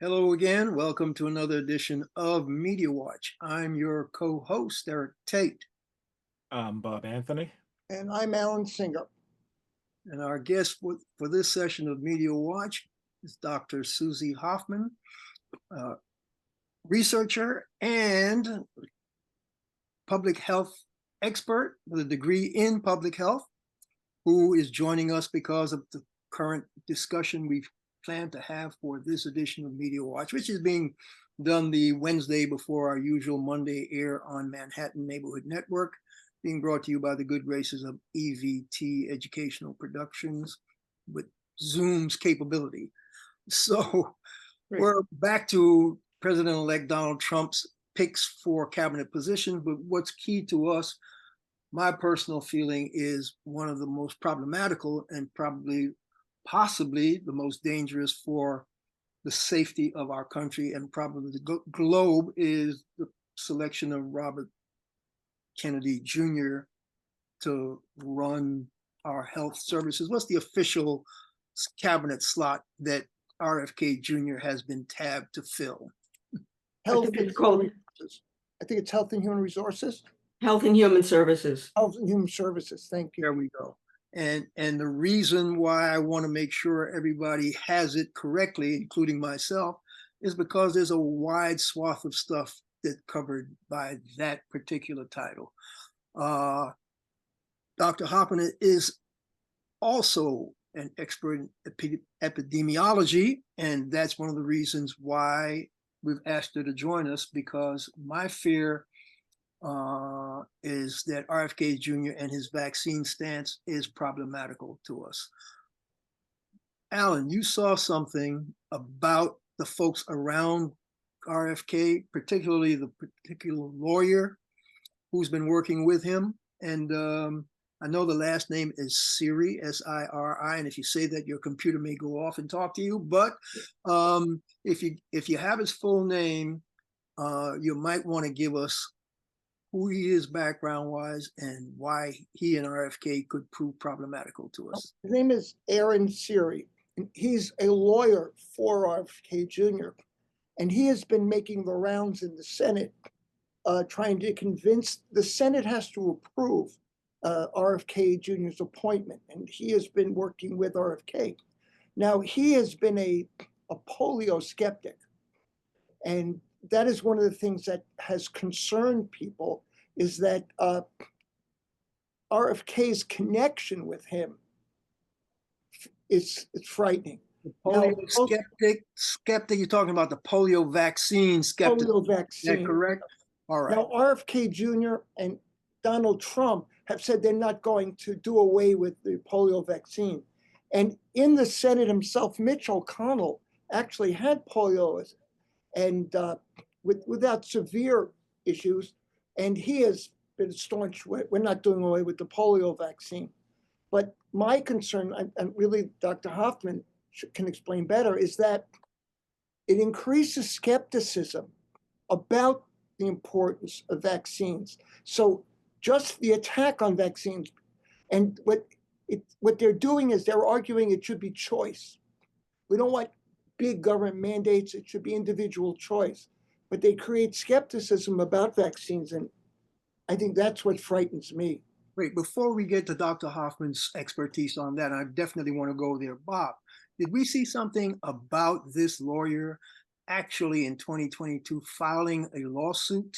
Hello again. Welcome to another edition of Media Watch. I'm your co-host, Eric Tait, I'm Bob Anthony. And I'm Alan Singer. and our guest for this session of Media Watch is Dr. Susie Hoffman, researcher and public health expert with a degree in public health, who is joining us because of the current discussion we've planned to have for this edition of Media Watch, which is being done the Wednesday before our usual Monday air on Manhattan Neighborhood Network, being brought to you by the good graces of EVT Educational Productions with Zoom's capability. So we're back to President-elect Donald Trump's picks for cabinet positions, but what's key to us, my personal feeling, is one of the most problematical and possibly the most dangerous for the safety of our country and probably the globe is the selection of Robert Kennedy Jr. to run our health services. What's the official cabinet slot that RFK Jr. has been tabbed to fill? Health think and it's called- Human Resources. I think it's Health and Human Resources. Health and Human Services. Health and Human Services. Thank you. There we go. And the reason why I want to make sure everybody has it correctly, including myself, is because there's a wide swath of stuff that's covered by that particular title. Dr. Hoffman is also an expert in epidemiology, and that's one of the reasons why we've asked her to join us, because my fear is that RFK Jr. and his vaccine stance is problematical to us. Alan, you saw something about the folks around RFK, particularly the particular lawyer who's been working with him. And I know the last name is Siri, S-I-R-I, and if you say that, your computer may go off and talk to you. But if you have his full name, you might want to give us who he is background-wise and why he and RFK could prove problematical to us. His name is Aaron Siri. He's a lawyer for RFK Jr. And he has been making the rounds in the Senate, trying to convince the Senate has to approve RFK Jr.'s appointment. And he has been working with RFK. Now, he has been a polio skeptic. And that is one of the things that has concerned people, is that RFK's connection with him it's frightening. Polio skeptic, you're talking about the polio vaccine skeptic. Polio Is that vaccine. correct? All right. Now, RFK Jr. and Donald Trump have said they're not going to do away with the polio vaccine. And in the Senate himself, Mitch McConnell actually had polio and without severe issues. And he has been staunch, we're not doing away with the polio vaccine. But my concern, and really Dr. Hoffman can explain better, is that it increases skepticism about the importance of vaccines. So just the attack on vaccines, and what they're doing is they're arguing it should be choice. We don't want big government mandates, it should be individual choice. But they create skepticism about vaccines, and I think that's what frightens me. Wait, before we get to Dr. Hoffman's expertise on that, I definitely want to go there. Bob, did we see something about this lawyer actually in 2022 filing a lawsuit,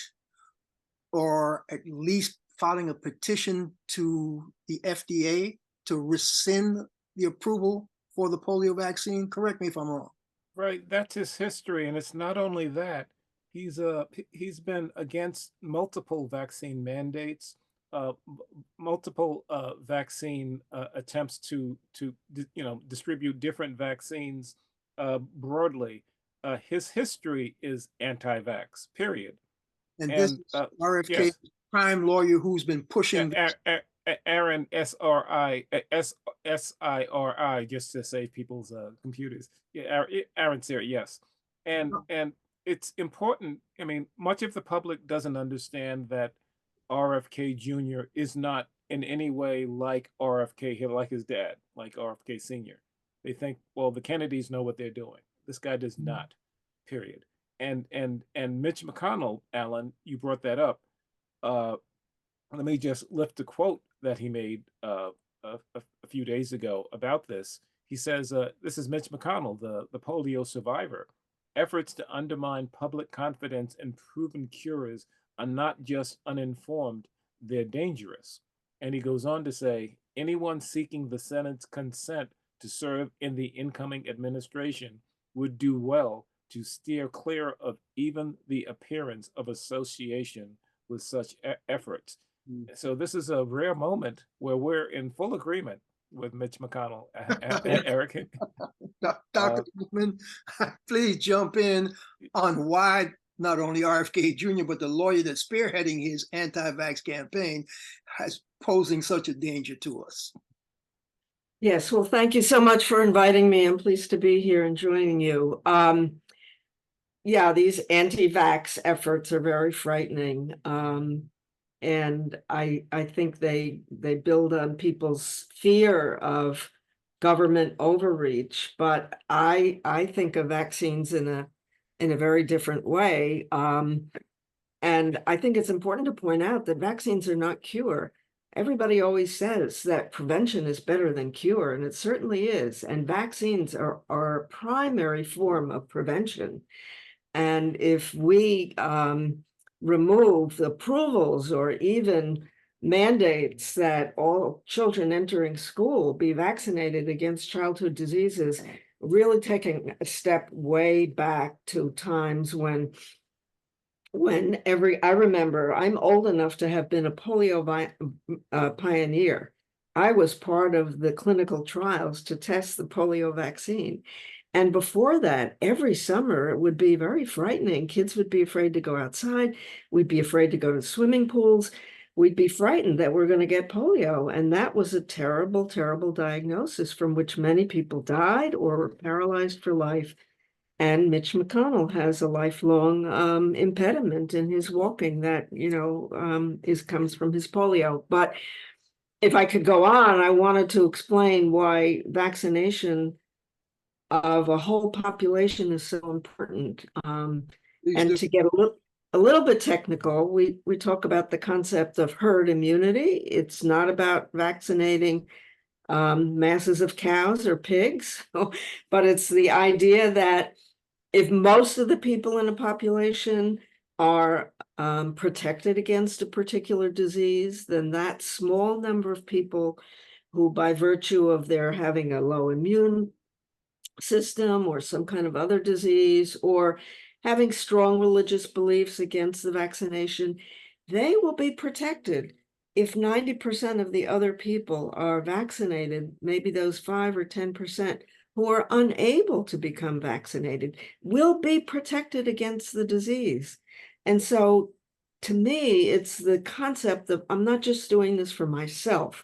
or at least filing a petition to the FDA to rescind the approval for the polio vaccine? Correct me if I'm wrong. Right, that's his history, and it's not only that. He's been against multiple vaccine mandates, multiple vaccine attempts to distribute different vaccines broadly. His history is anti-vax, period. And this is RFK's prime lawyer who's been pushing Aaron S-R-I, S-I-R-I, just to save people's computers. Yeah, Aaron Siri, yes. And it's important. I mean, much of the public doesn't understand that RFK Jr. is not in any way like RFK, like his dad, like RFK Sr. They think, well, the Kennedys know what they're doing. This guy does not. period. And Mitch McConnell, Alan, you brought that up. Let me just lift a quote that he made a few days ago about this. He says, this is Mitch McConnell, the polio survivor. Efforts to undermine public confidence in proven cures are not just uninformed, they're dangerous. And he goes on to say, anyone seeking the Senate's consent to serve in the incoming administration would do well to steer clear of even the appearance of association with such efforts. So this is a rare moment where we're in full agreement with Mitch McConnell. Eric? Dr. Hoffman, please jump in on why not only RFK Jr., but the lawyer that's spearheading his anti-vax campaign is posing such a danger to us. Yes, well, thank you so much for inviting me. I'm pleased to be here and joining you. Yeah, these anti-vax efforts are very frightening. And I think they build on people's fear of government overreach. But I think of vaccines in a very different way. And I think it's important to point out that vaccines are not cure. Everybody always says that prevention is better than cure, and it certainly is. And vaccines are a primary form of prevention. And if we remove the approvals or even mandates that all children entering school be vaccinated against childhood diseases, really taking a step way back to times when I remember, I'm old enough to have been a polio pioneer. I was part of the clinical trials to test the polio vaccine. And before that, every summer it would be very frightening. Kids would be afraid to go outside. We'd be afraid to go to swimming pools. We'd be frightened that we're going to get polio. And that was a terrible, terrible diagnosis from which many people died or were paralyzed for life. And Mitch McConnell has a lifelong impediment in his walking that, comes from his polio. But if I could go on, I wanted to explain why vaccination of a whole population is so important. And to get a little bit technical, we talk about the concept of herd immunity. It's not about vaccinating masses of cows or pigs, but it's the idea that if most of the people in a population are protected against a particular disease, then that small number of people who, by virtue of their having a low immune system or some kind of other disease or having strong religious beliefs against the vaccination, they will be protected. If 90% of the other people are vaccinated, maybe those 5 or 10% who are unable to become vaccinated will be protected against the disease. And so to me, it's the concept of, I'm not just doing this for myself,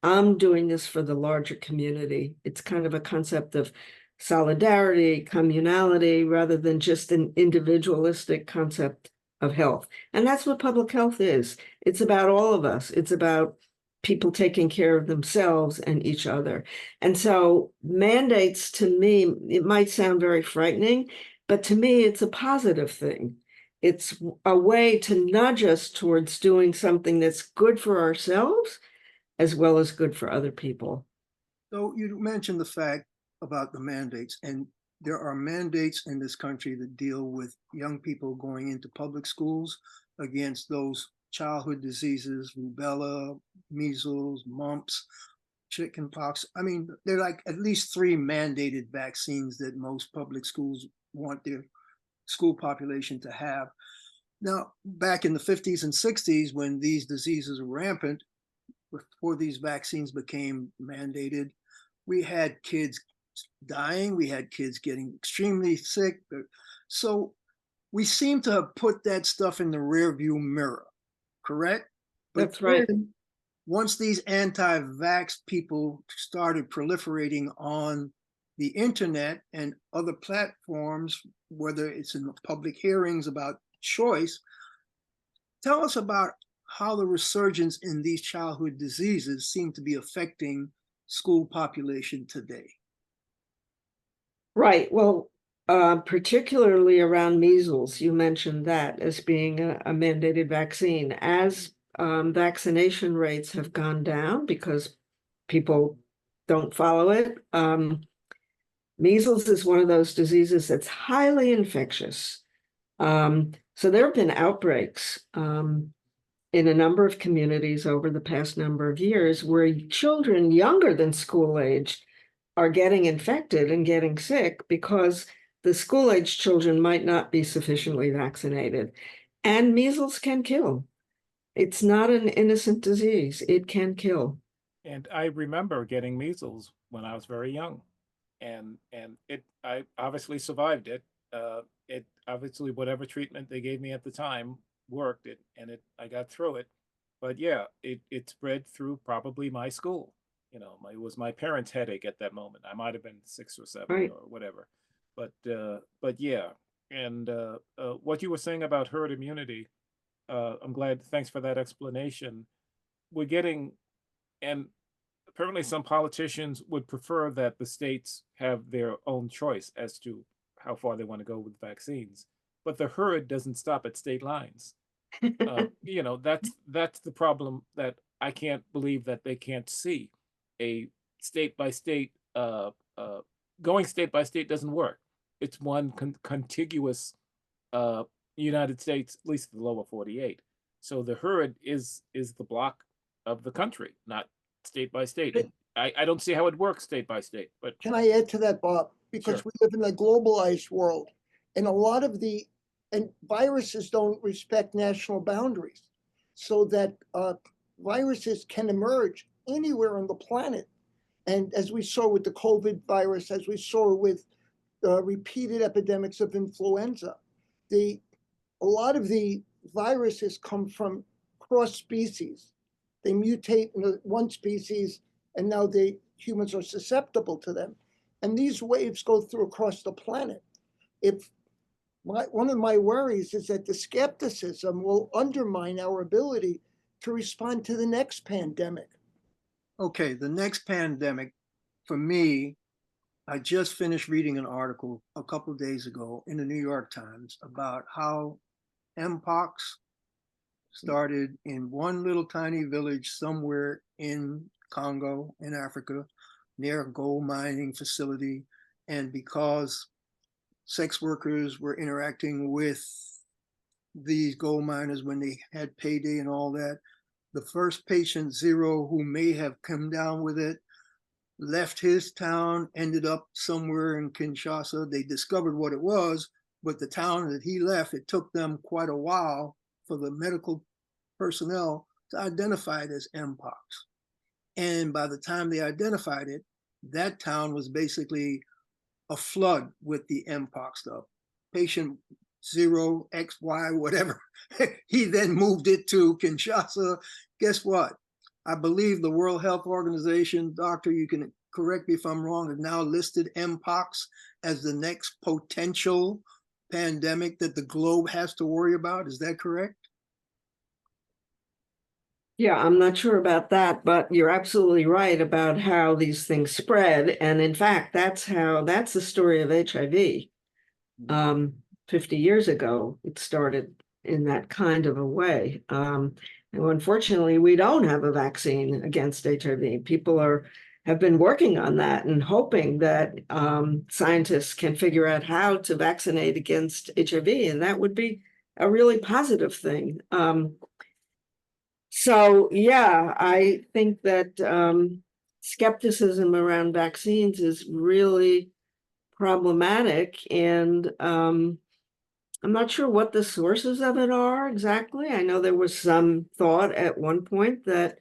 I'm doing this for the larger community. It's kind of a concept of solidarity, communality, rather than just an individualistic concept of health. And that's what public health is. It's about all of us. It's about people taking care of themselves and each other. And so mandates, to me, it might sound very frightening, but to me, it's a positive thing. It's a way to nudge us towards doing something that's good for ourselves as well as good for other people. So you mentioned the fact about the mandates, and there are mandates in this country that deal with young people going into public schools against those childhood diseases, rubella, measles, mumps, chickenpox. I mean, there are like at least 3 mandated vaccines that most public schools want their school population to have. Now, back in the 50s and 60s, when these diseases were rampant, before these vaccines became mandated, we had kids dying, we had kids getting extremely sick. So we seem to have put that stuff in the rearview mirror, correct? But that's right. Once these anti-vax people started proliferating on the internet and other platforms, whether it's in the public hearings about choice, tell us about how the resurgence in these childhood diseases seem to be affecting school population today. Right. Well, particularly around measles. You mentioned that as being a mandated vaccine. As vaccination rates have gone down because people don't follow it, measles is one of those diseases that's highly infectious. So there have been outbreaks in a number of communities over the past number of years where children younger than school age are getting infected and getting sick because the school-age children might not be sufficiently vaccinated. And measles can kill. It's not an innocent disease. It can kill. And I remember getting measles when I was very young, and I obviously survived it. It obviously, whatever treatment they gave me at the time worked, I got through it. But yeah, it spread through probably my school. You know, it was my parents' headache at that moment. I might have been 6 or 7 Right. or whatever. But yeah, and what you were saying about herd immunity, I'm glad. Thanks for that explanation. We're getting, and apparently some politicians would prefer that the states have their own choice as to how far they want to go with vaccines, but the herd doesn't stop at state lines. You know, that's the problem that I can't believe that they can't see. A state by state, going state by state doesn't work. It's one contiguous United States, at least the lower 48. So the herd is the block of the country, not state by state. I don't see how it works state by state. But Can I add to that, Bob? Because Sure. we live in a globalized world, and a lot of viruses don't respect national boundaries, so that viruses can emerge anywhere on the planet. And as we saw with the COVID virus, as we saw with repeated epidemics of influenza, a lot of the viruses come from cross species. They mutate in one species, and now humans are susceptible to them. And these waves go through across the planet. One of my worries is that the skepticism will undermine our ability to respond to the next pandemic. Okay, the next pandemic, for me, I just finished reading an article a couple of days ago in the New York Times about how Mpox started in one little tiny village somewhere in Congo, in Africa, near a gold mining facility. And because sex workers were interacting with these gold miners when they had payday and all that, the first patient, 0, who may have come down with it, left his town, ended up somewhere in Kinshasa. They discovered what it was, but the town that he left, it took them quite a while for the medical personnel to identify it as Mpox. And by the time they identified it, that town was basically a flood with the Mpox stuff. Patient 0, XY, whatever, he then moved it to Kinshasa. Guess what? I believe the World Health Organization, doctor, you can correct me if I'm wrong, have now listed Mpox as the next potential pandemic that the globe has to worry about. Is that correct? Yeah, I'm not sure about that, but you're absolutely right about how these things spread. And in fact, that's the story of HIV. 50 years ago, it started in that kind of a way. And unfortunately, we don't have a vaccine against HIV. People have been working on that and hoping that scientists can figure out how to vaccinate against HIV, and that would be a really positive thing. So yeah, I think that skepticism around vaccines is really problematic, and I'm not sure what the sources of it are exactly. I know there was some thought at one point that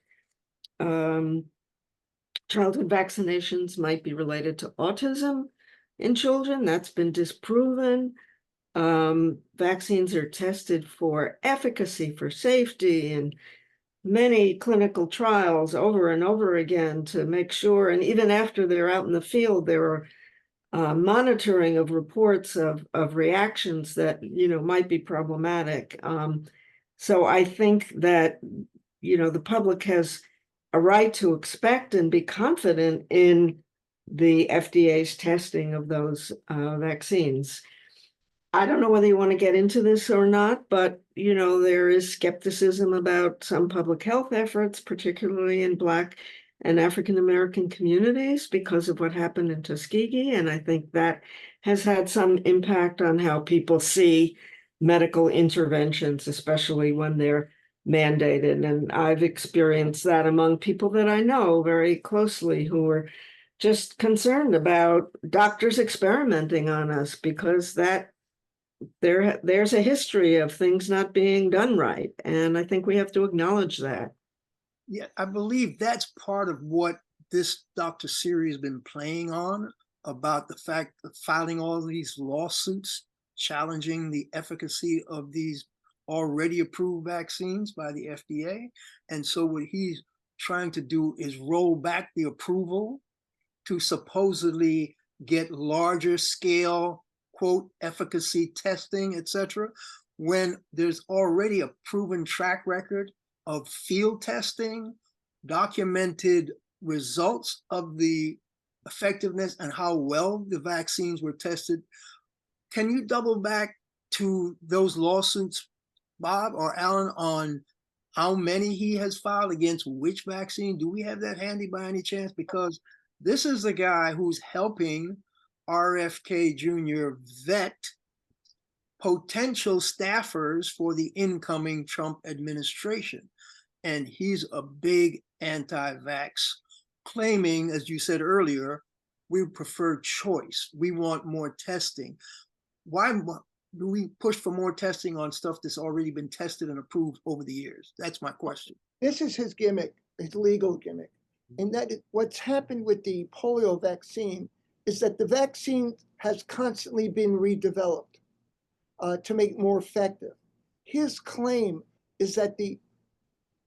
childhood vaccinations might be related to autism in children. That's been disproven. Vaccines are tested for efficacy, for safety, and many clinical trials over and over again to make sure, and even after they're out in the field, there are monitoring of reports of reactions that might be problematic. So I think that the public has a right to expect and be confident in the FDA's testing of those vaccines. I don't know whether you want to get into this or not, but you know, there is skepticism about some public health efforts, particularly in Black and African American communities, because of what happened in Tuskegee. And I think that has had some impact on how people see medical interventions, especially when they're mandated. And I've experienced that among people that I know very closely who are just concerned about doctors experimenting on us, because that there's a history of things not being done right. And I think we have to acknowledge that. Yeah, I believe that's part of what this Dr. Siri has been playing on, about the fact of filing all these lawsuits challenging the efficacy of these already approved vaccines by the FDA. And so what he's trying to do is roll back the approval to supposedly get larger scale, quote, efficacy testing, etc., when there's already a proven track record of field testing, documented results of the effectiveness and how well the vaccines were tested. Can you double back to those lawsuits, Bob or Alan, on how many he has filed against which vaccine? Do we have that handy by any chance? Because this is the guy who's helping RFK Jr. vet potential staffers for the incoming Trump administration. And he's a big anti-vax, claiming, as you said earlier, we prefer choice. We want more testing. Why do we push for more testing on stuff that's already been tested and approved over the years? That's my question. This is his gimmick, his legal gimmick. And that is, what's happened with the polio vaccine is that the vaccine has constantly been redeveloped to make it more effective. His claim is that the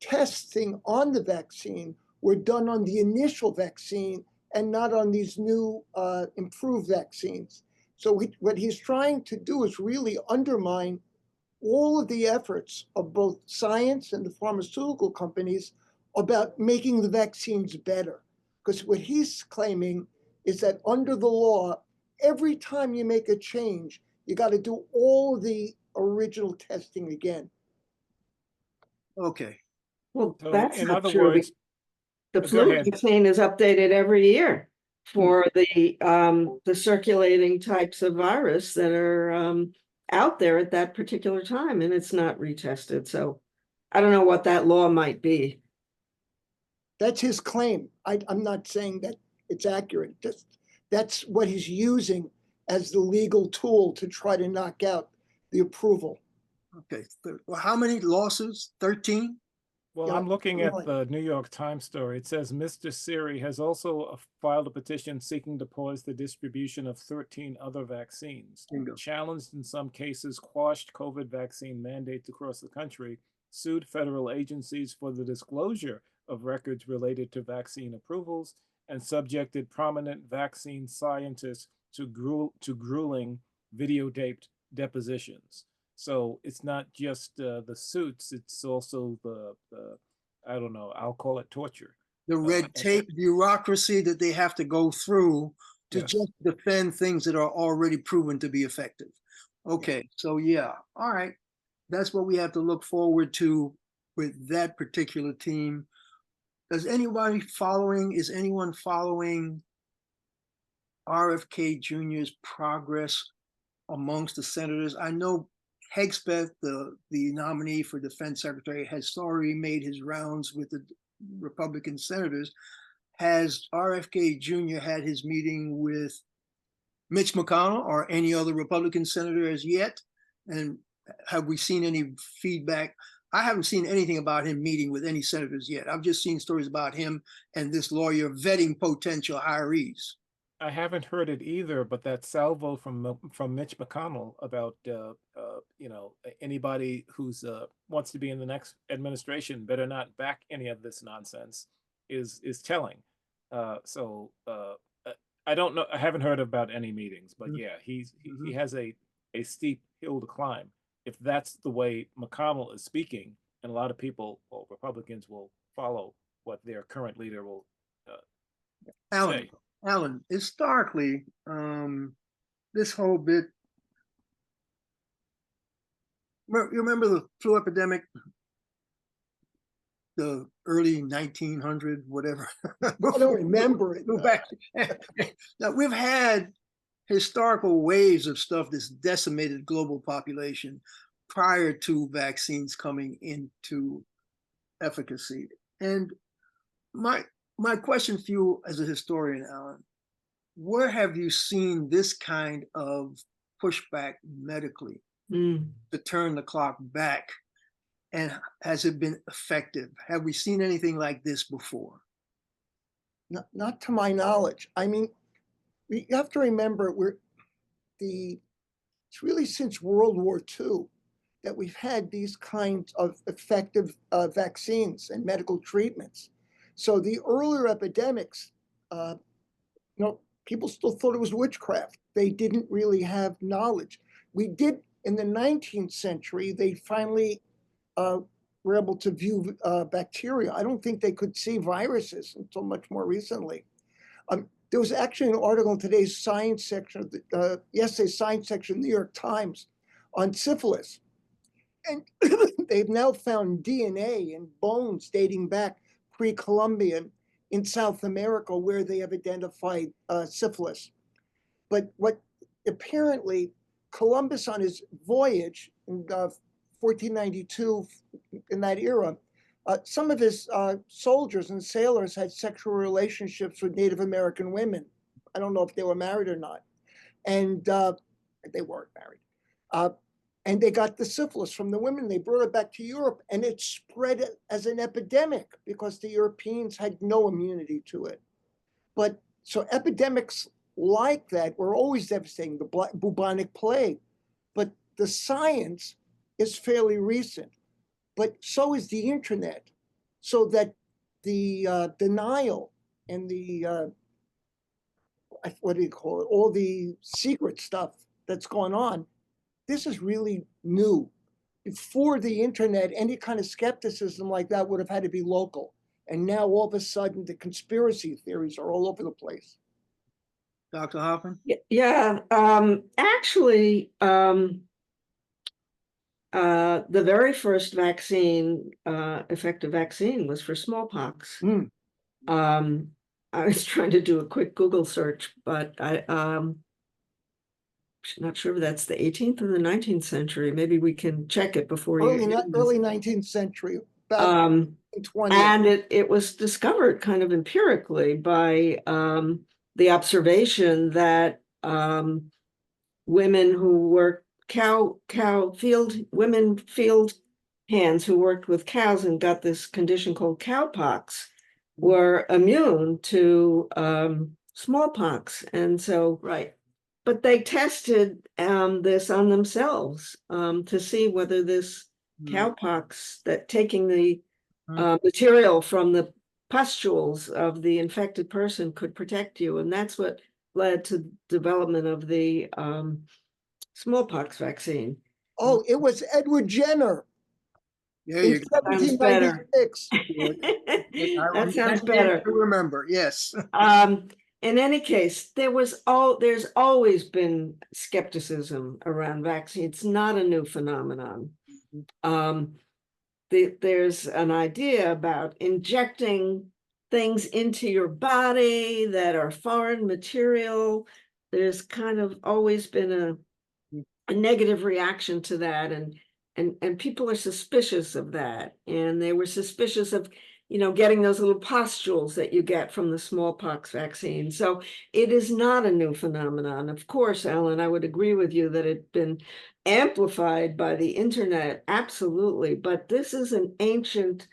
testing on the vaccine were done on the initial vaccine and not on these new improved vaccines. So what he's trying to do is really undermine all of the efforts of both science and the pharmaceutical companies about making the vaccines better. Because what he's claiming is that under the law, every time you make a change, you got to do all the original testing again. Okay. Well, So that's in not other true. words, The go flu ahead. vaccine is updated every year for the circulating types of virus that are out there at that particular time, and it's not retested. So I don't know what that law might be. That's his claim. I'm not saying that it's accurate. That's what he's using as the legal tool to try to knock out the approval. Okay. Well, how many lawsuits? 13? Well, Yeah, I'm looking at really. the New York Times story. It says Mr. Siri has also filed a petition seeking to pause the distribution of 13 other vaccines. Bingo. Challenged in some cases, quashed COVID vaccine mandates across the country, sued federal agencies for the disclosure of records related to vaccine approvals, and subjected prominent vaccine scientists to grueling videotaped depositions. So it's not just the suits; it's also the I don't know. I'll call it torture. The red tape bureaucracy that they have to go through to Yes. just defend things that are already proven to be effective. Okay, so yeah, all right. That's what we have to look forward to with that particular team. Is anyone following RFK Jr.'s progress amongst the senators? I know Hegspeth, the nominee for defense secretary, has already made his rounds with the Republican senators. Has RFK Jr. had his meeting with Mitch McConnell or any other Republican senator as yet? And have we seen any feedback? I haven't seen anything about him meeting with any senators yet. I've just seen stories about him and this lawyer vetting potential hirees. I haven't heard it either, but that salvo from Mitch McConnell about anybody who's wants to be in the next administration better not back any of this nonsense is telling. So I don't know. I haven't heard about any meetings, but yeah, he has a steep hill to climb. If that's the way McConnell is speaking, and a lot of people, Republicans, will follow what their current leader will Alan, say. Alan, historically, this whole bit, you remember the flu epidemic, the early 1900, whatever. I don't remember it. Go back. Now, we've had historical waves of stuff that's decimated global population prior to vaccines coming into efficacy. And my question for you as a historian, Alan, where have you seen this kind of pushback medically to turn the clock back? And has it been effective? Have we seen anything like this before? Not to my knowledge. I mean, you have to remember it's really since World War II that we've had these kinds of effective vaccines and medical treatments. So the earlier epidemics, people still thought it was witchcraft. They didn't really have knowledge. We did in the 19th century, they finally were able to view bacteria. I don't think they could see viruses until much more recently. There was actually an article in today's science section, yesterday's science section, New York Times, on syphilis. And they've now found DNA in bones dating back pre-Columbian in South America, where they have identified syphilis. But what apparently Columbus on his voyage in 1492, in that era, some of his soldiers and sailors had sexual relationships with Native American women. I don't know if they were married or not. And they weren't married. And they got the syphilis from the women. They brought it back to Europe, and it spread as an epidemic because the Europeans had no immunity to it. But so epidemics like that were always devastating, the bubonic plague. But the science is fairly recent, but so is the internet. So that the denial and the, what do you call it, all the secret stuff that's going on, this is really new. Before the internet, any kind of skepticism like that would have had to be local. And now all of a sudden, the conspiracy theories are all over the place. Dr. Hoffman? Yeah, actually, the very first vaccine, effective vaccine, was for smallpox. I was trying to do a quick Google search, but I'm not sure if that's the 18th or the 19th century. Maybe we can check it before early 19th century, about 20. And it was discovered kind of empirically by the observation that women who worked women field hands who worked with cows and got this condition called cowpox were immune to smallpox. And so, right. But they tested this on themselves to see whether this cowpox, that taking the material from the pustules of the infected person could protect you. And that's what led to development of the smallpox vaccine. Oh, it was Edward Jenner. Yeah, in 1796. That sounds better. I remember, yes. In any case, there's always been skepticism around vaccines. It's not a new phenomenon. There's an idea about injecting things into your body that are foreign material. There's kind of always been a negative reaction to that, and people are suspicious of that. And they were suspicious of, getting those little pustules that you get from the smallpox vaccine. So it is not a new phenomenon. Of course, Alan, I would agree with you that it's been amplified by the internet, absolutely. But this is an ancient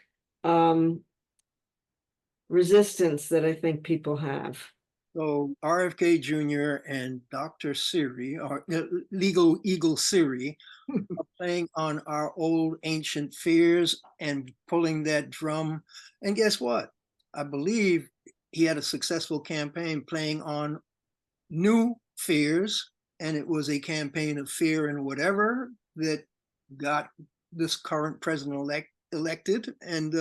resistance that I think people have. So RFKjr and Dr. Siri, or Legal Eagle Siri, are playing on our old ancient fears and pulling that drum. And guess what? I believe he had a successful campaign playing on new fears, and it was a campaign of fear and whatever that got this current president elected. And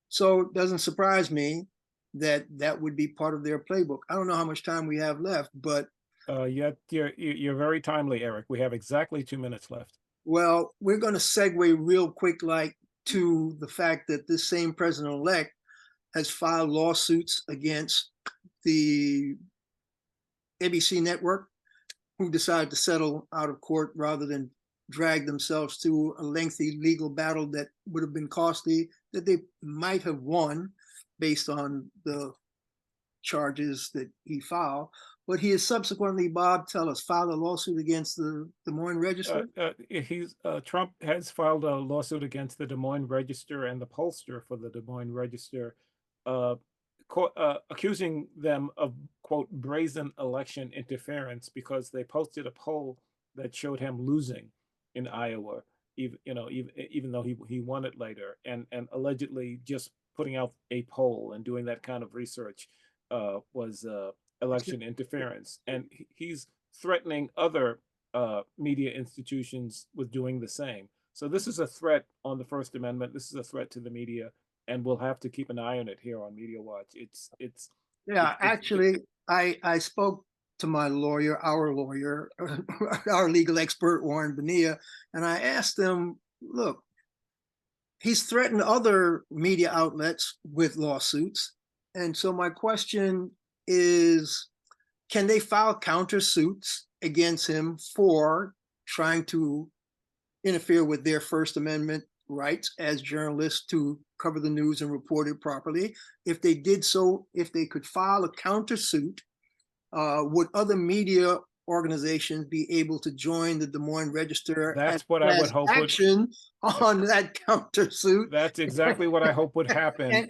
so it doesn't surprise me that would be part of their playbook. I don't know how much time we have left, but You're very timely, Eric. We have exactly 2 minutes left. well, we're going to segue real quick, like to the fact that this same president-elect has filed lawsuits against the ABC network, who decided to settle out of court rather than drag themselves to a lengthy legal battle that would have been costly, that they might have won based on the charges that he filed. But he has subsequently, Bob, tell us, filed a lawsuit against the Des Moines Register. Trump has filed a lawsuit against the Des Moines Register and the pollster for the Des Moines Register, accusing them of, quote, brazen election interference because they posted a poll that showed him losing in Iowa, even though he won it later, and allegedly just putting out a poll and doing that kind of research was election interference. And he's threatening other media institutions with doing the same. So this is a threat on the First Amendment. This is a threat to the media, and we'll have to keep an eye on it here on Media Watch. Actually, I spoke to my lawyer, our our legal expert, Warren Bonilla, and I asked him, look, he's threatened other media outlets with lawsuits. And so my question is, can they file countersuits against him for trying to interfere with their First Amendment rights as journalists to cover the news and report it properly? If they did so, if they could file a countersuit, would other media organizations be able to join the Des Moines Register? That's what I would hope action on that countersuit. That's exactly what I hope would happen.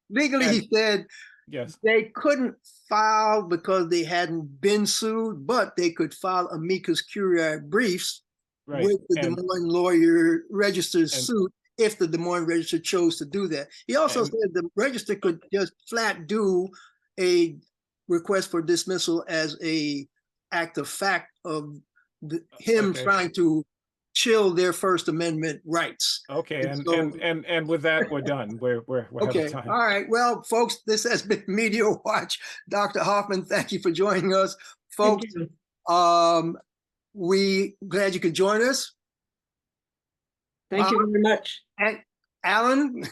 Legally, he said, yes, they couldn't file because they hadn't been sued, but they could file amicus curiae briefs with the Des Moines Lawyer Register's suit if the Des Moines Register chose to do that. He also said the Register could just flat do a request for dismissal as a act of fact of him trying to chill their First Amendment rights. Okay, and with that, we're done. We're okay. out of time. All right. Well, folks, this has been Media Watch. Dr. Hoffman, thank you for joining us, folks. We glad you could join us. Thank you very much. And Alan,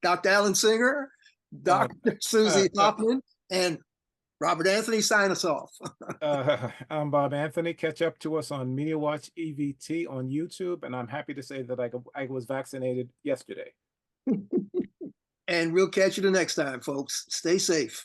Dr. Alan Singer, Dr. Susie Hoffman, and Robert Anthony, sign us off. I'm Bob Anthony. Catch up to us on Media Watch EVT on YouTube, and I'm happy to say that I was vaccinated yesterday. And we'll catch you the next time, folks. Stay safe.